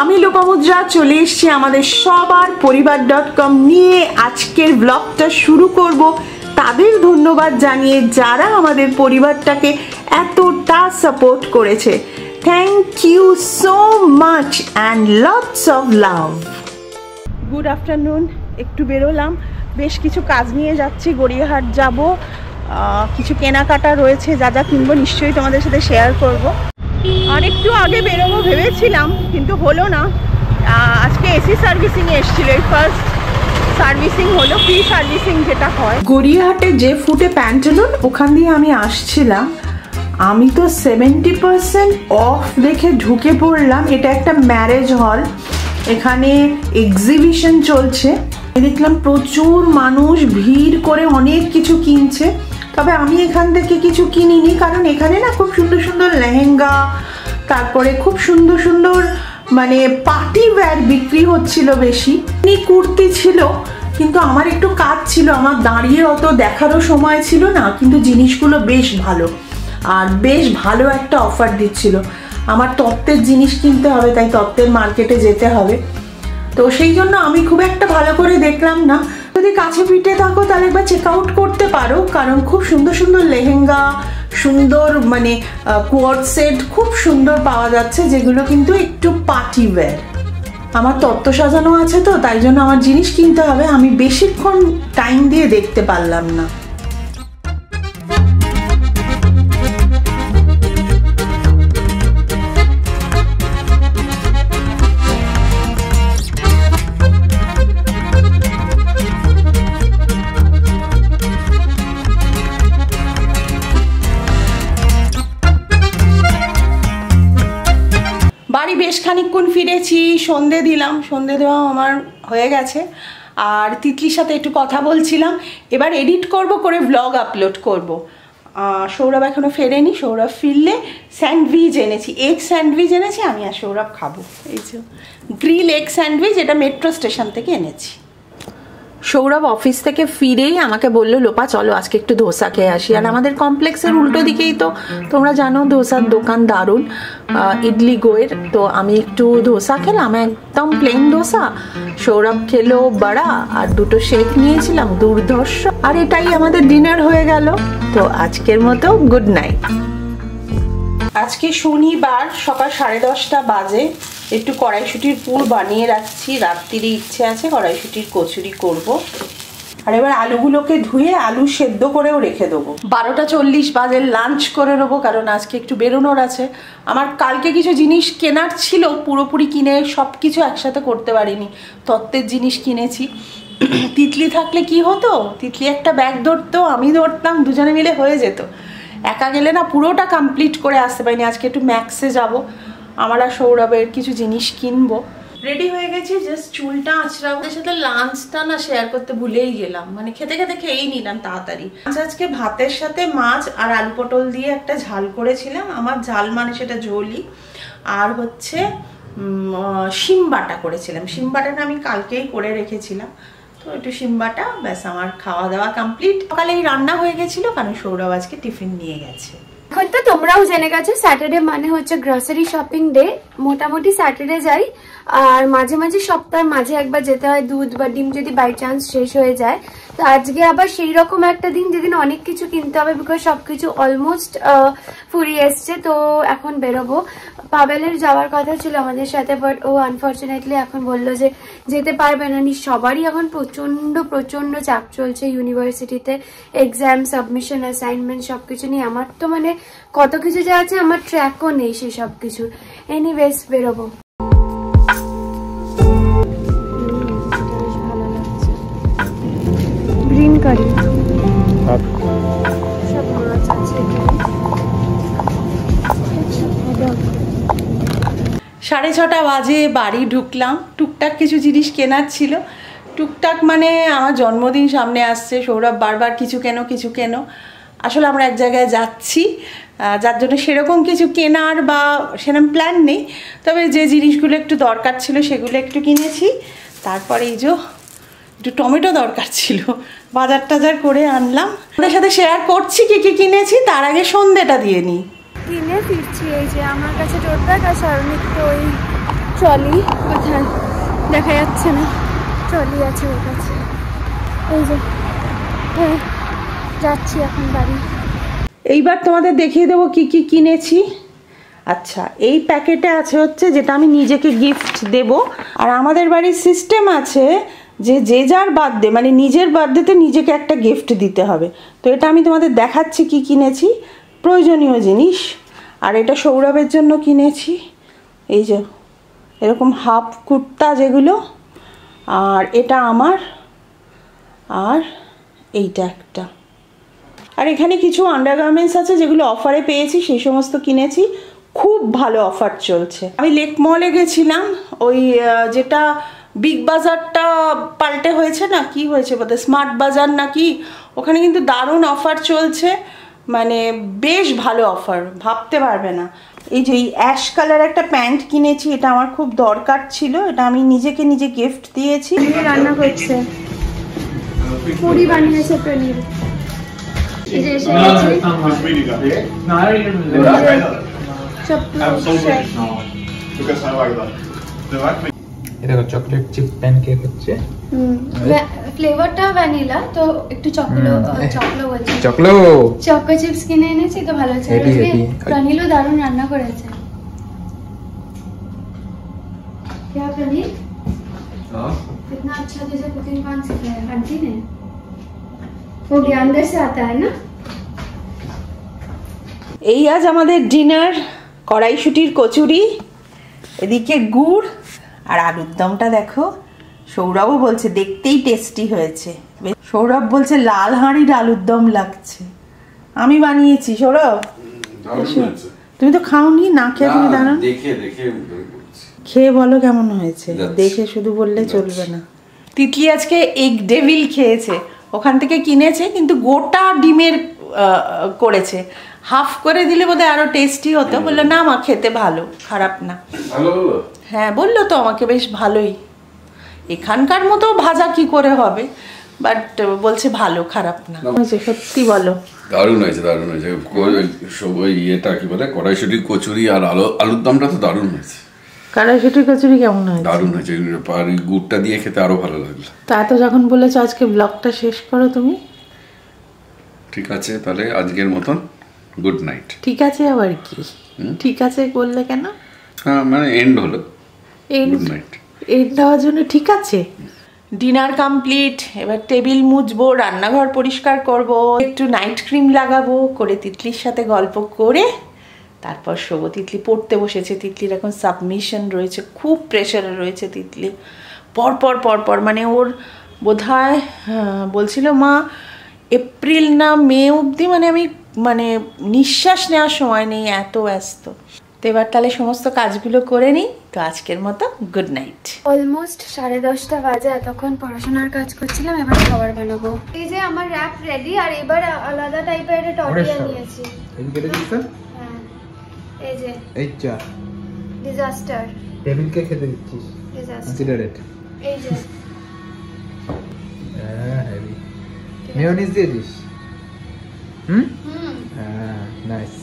আমি লোপামুদ্রা চলে এসেছি আমাদের সবার পরিবার.com নিয়ে আজকের ব্লগটা শুরু করব তাদের ধন্যবাদ জানিয়ে যারা আমাদের পরিবারটাকে এতটা সাপোর্ট করেছে। Thank you so much and lots of love. Good afternoon. একটু বেরোলাম, বেশ কিছু কাজ নিয়ে যাচ্ছি, গড়িয়াহাট যাব, কিছু কেনাকাটা রয়েছে, যা যা কিনবো নিশ্চয়ই তোমাদের সাথে শেয়ার করব। আর একটু আগে বেরোবো ভেবেছিলাম কিন্তু হলো না। আজকে এসি সার্ভিসিংয়ে এসেছিল, এই ফার্স্ট সার্ভিসিং হলো, ফ্রি সার্ভিসিং যেটা হয়। গড়িয়াহাটে যে ফুটে প্যান্টালুন ওখান দিয়ে আমি আসছিলাম, আমি তো 70% অফ দেখে ঢুকে পড়লাম। এটা একটা ম্যারেজ হল, এখানে এক্সিবিশন চলছে। দেখলাম প্রচুর মানুষ ভিড় করে অনেক কিছু কিনছে, তবে আমি এখান থেকে কিছু কিনিনি, কারণ এখানে না খুব সুন্দর সুন্দর লেহেঙ্গা, তারপরে খুব সুন্দর সুন্দর মানে পার্টি ওয়্যার বিক্রি হচ্ছিল বেশি। কুর্তি ছিল, কিন্তু আমার একটু কাজ ছিল, আমার দাঁড়িয়ে অত দেখারও সময় ছিল না, কিন্তু জিনিসগুলো বেশ ভালো আর বেশ ভালো একটা অফার দিচ্ছিল। আমার তত্ত্বের জিনিস কিনতে হবে, তাই তত্ত্বের মার্কেটে যেতে হবে, তো সেই জন্য আমি খুব একটা ভালো করে দেখলাম না। যদি কাছে পিঠে থাকো তাহলে একবার চেক আউট করতে পারো, কারণ খুব সুন্দর সুন্দর লেহেঙ্গা, সুন্দর মানে কোয়ার্ড সেট খুব সুন্দর পাওয়া যাচ্ছে, যেগুলো কিন্তু একটু পার্টি ওয়্যার। আমার তত্ত্ব সাজানো আছে তো, তাই জন্য আমার জিনিস কিনতে হবে, আমি বেশিক্ষণ টাইম দিয়ে দেখতে পারলাম না। বাড়ি বেশ খানিকক্ষণ ফিরেছি, সন্ধে দিলাম, সন্ধে দেওয়া আমার হয়ে গেছে, আর তিতলির সাথে একটু কথা বলছিলাম। এবার এডিট করব, করে ব্লগ আপলোড করব। সৌরভ এখনও ফেরেনি, সৌরভ ফিরলে স্যান্ডউইচ এনেছি, এগ স্যান্ডউইচ এনেছি, আমি আর সৌরভ খাবো। এই যে গ্রিল এগ স্যান্ডউইচ, এটা মেট্রো স্টেশন থেকে এনেছি। সৌরভ অফিস থেকে ফিরেই আমাকে বললো, লোপা চলো আজকে একটু ধোসা খেয়ে আসি। আর আমাদের কমপ্লেক্সের উল্টো দিকেই তো তোমরা জানো ধোসার দোকান দারুণ, ইডলি গোয়ের। তো আমি একটু ধোসা খেলাম, একদম প্লেন ধোসা। সৌরভ খেলো বড়া, আর দুটো শেক নিয়েছিলাম, দুর্ধর্ষ। আর এটাই আমাদের ডিনার হয়ে গেল। তো আজকের মতো গুড নাইট। আজকে শনিবার, সকাল 10:30 বাজে। একটু কড়াইশুটির পুর বানিয়ে রাখছি, রাত্রিরে ইচ্ছে আছে কড়াইশুটির কচুরি করব। আর এবার আলুগুলোকে ধুয়ে আলু সেদ্ধ করেও রেখে দেবো। 12:40 বাজে, লাঞ্চ করে নেবো, কারণ আজকে একটু বেরোনোর আছে। আমার কালকে কিছু জিনিস কেনার ছিল, পুরোপুরি কিনে সব কিছু একসাথে করতে পারিনি। তত্ত্বের জিনিস কিনেছি। তিতলি থাকলে কি হতো, তিতলি একটা ব্যাগ ধরতো, আমি ধরতাম, দুজনে মিলে হয়ে যেত। একা গেলে না পুরোটা কমপ্লিট করে আসতে পারিনি। আজকে একটু ম্যাক্সে যাব, আমার আর সৌরভের কিছু জিনিস কিনবো। রেডি হয়ে গেছি, জাস্ট চুলটা আঁচড়াবো। ওদের সাথে লাঞ্চটা না শেয়ার করতে ভুলেই গেলাম, মানে খেতে খেতে খেয়েই নিলাম তাড়াতাড়ি। আজকে ভাতের সাথে মাছ আর আলু পটল দিয়ে একটা ঝাল করেছিলাম। আমার ঝাল মানে সেটা ঝোলই। আর হচ্ছে শিম বাটা করেছিলাম, শিম বাটাটা আমি কালকেই করে রেখেছিলাম, তো একটু শিম বাটা, ব্যাস আমার খাওয়া দাওয়া কমপ্লিট। সকালেই রান্না হয়ে গেছিলো, কারণ সৌরভ আজকে টিফিন নিয়ে গেছে। এখন তো তোমরাও জেনে গেছো স্যাটারডে মানে হচ্ছে গ্রসারি শপিং ডে। মোটামুটি স্যাটারডে যাই, আর মাঝে মাঝে সপ্তাহের মাঝে একবার যেতে হয়, দুধ বা ডিম যদি বাই চান্স শেষ হয়ে যায়। তো আজকে আবার সেই রকম একটা দিন যেদিন অনেক কিছু কিনতে হবে, বিকজ সবকিছু অলমোস্ট ফুরিয়ে এসছে। তো এখন বেরোবো। পাবেলের যাওয়ার কথা ছিল আমাদের সাথে, বাট ও আনফর্চুনেটলি এখন বললো যে যেতে পারবে না। সবারই এখন প্রচন্ড চাপ চলছে ইউনিভার্সিটিতে, এক্সাম, সাবমিশন, অ্যাসাইনমেন্ট সবকিছু নিয়ে। আমার তো মানে কত কিছু যে আছে, আমার ট্র্যাকও নেই সেই সব কিছুর। এনিওয়েজ বেরোবো। গ্রিন কারি, সব মাছ আছে। 6:30 বাজে বাড়ি ঢুকলাম। টুকটাক কিছু জিনিস কেনার ছিল, টুকটাক মানে আমার জন্মদিন সামনে আসছে, সৌরভ বারবার কিছু কেন। আসলে আমরা এক জায়গায় যাচ্ছি, যার জন্য সেরকম কিছু কেনার বা সেরকম প্ল্যান নেই, তবে যে জিনিসগুলো একটু দরকার ছিল সেগুলো একটু কিনেছি। তারপরে এই যে একটু টমেটো দরকার ছিল, বাজার টাজার করে আনলাম। ওদের সাথে শেয়ার করছি কি কি কিনেছি, তার আগে সন্ধ্যেটা দিয়ে নিই। কিনে ফিরছি, এই যে আমার কাছে টোট ব্যাগ, আর সারণিক তো ওই ট্রলি কোথায় দেখা যাচ্ছে না, ট্রলি আছে ওর কাছে। এই যে যাচ্ছি এখন বাড়ি। এইবার তোমাদের দেখিয়ে দেবো কি কি কিনেছি। আচ্ছা, এই প্যাকেটে আছে হচ্ছে যেটা আমি নিজেকে গিফট দেব। আর আমাদের বাড়ির সিস্টেম আছে যে যে যার বার্থডে মানে নিজের বার্থডেতে নিজেকে একটা গিফট দিতে হবে। তো এটা আমি তোমাদের দেখাচ্ছি কি কিনেছি, প্রয়োজনীয় জিনিস। আর এটা সৌরভের জন্য কিনেছি, এই যে এরকম হাফ কুর্তা যেগুলো, আর এটা আমার, আর এইটা একটা। আর এখানে কিছু আন্ডারগার্মেন্টস আছে যেগুলো অফারে পেয়েছি, সেই সমস্ত কিনেছি। খুব ভালো অফার চলছে। আমি লেক মলে গেছিলাম, ওই যেটা বিগ বাজারটা পাল্টে হয়েছে না, কি হয়েছে বোধহয় স্মার্ট বাজার নাকি, ওখানে কিন্তু দারুণ অফার চলছে, মানে বেশ ভালো অফার, ভাবতে পারবে না। এই যে এই অ্যাশ কালার একটা প্যান্ট কিনেছি, এটা আমার খুব দরকার ছিল, এটা আমি নিজেকে নিজে গিফট দিয়েছি। রান্না করছে, পুরি বানিয়েছে পনির। এই যে এসে গেছে এটা চকলেট চিপ প্যানকেক হচ্ছে। ফ্লেভারটা ভ্যানিলা, তো একটু চকলো বলছি, চকো চিপস কিনে এনেছি, তো ভালো হচ্ছে। প্রনীলও দারুণ রান্না করেছে। क्या प्रनील? कितना अच्छा तुझे कुकिंग कौन सिखाया? आंटी ने? वो ज्ञान अंदर से आता है ना? এই আজ আমাদের ডিনার, কড়াইশুটির কচুরি, এদিকে গুড় আর আলুর দমটা দেখো। সৌরভও বলছে দেখতেই টেস্টি হয়েছে। সৌরভ বলছে লাল হাঁড়ির আলুর দম লাগছে। আমি বানিয়েছি। সৌরভ তুমি তো খাওনি, না খেয়ে তুমি দাঁড়াও, খেয়ে বলো কেমন হয়েছে। দেখে শুধু বললে চলবে না। তিতলি আজকে এগ ডেভিল খেয়েছে, ওখান থেকে কিনেছে, কিন্তু গোটা ডিমের করেছে। হাফ করে দিলে বোধহয় আরো টেস্টি হতো। বললো না মা খেতে ভালো, খারাপ না। হ্যাঁ বললো তো আমাকে বেশ ভালোই। এখানকার মতো ভাজা কি করে হবে, বাট বলছে ভালো, খারাপ না হয়েছে। সত্যি বলো দারুণ হয়েছে, দারুণ হয়েছে। ইয়েটা কি বলে, কড়াইশুটির কচুরি আর আলুর দমটা তো দারুণ হয়েছে। কড়াইশুটির কচুরি কেমন হয়েছে? দারুণ হয়েছে, আর গুড়টা দিয়ে খেতে আরো ভালো লাগলো। তা তো যখন বলেছো আজকে ব্লগটা শেষ করো তুমি। ঠিক আছে তাহলে আজকের মতন গুড নাইট। ঠিক আছে আবার কি ঠিক আছে বললে কেন? হ্যাঁ মানে এন্ড হলো, গুড নাইট। এন্ড দেওয়ার জন্য ঠিক আছে। ডিনার কমপ্লিট, এবার টেবিল মুছবো, রান্নাঘর পরিষ্কার করব, একটু নাইট ক্রিম লাগাবো, করে তিতলির সাথে গল্প করে তারপর শোবো। তিতলি পড়তে বসেছে, তিতলির এখন সাবমিশন রয়েছে, খুব প্রেশারে রয়েছে তিতলি। পর মানে ওর বোধহয় বলছিল মা এপ্রিল না মে অবধি, মানে আমি নিঃশ্বাস নেওয়ার সময় নেই, এত ব্যস্ত। তো এবার তাহলে সমস্ত কাজগুলো করে নিই। তো আজকের মতো গুড নাইট। অলমোস্ট 10:30 বাজে, এতক্ষণ পড়াশোনার কাজ করছিলাম, এবার খাবার বানাবো। এই যে আমার র্যাপ রেডি, আর এবার আলাদা টাইপের একটা টর্টিয়া নিয়েছি। হ্যাঁ এই যে ডিজাস্টার টেবিলকে খেতে দিচ্ছিস, কনসিডারেট। এই যে হেভি মেয়োনিজ দিয়ে দিস। হ্যাঁ নাইস।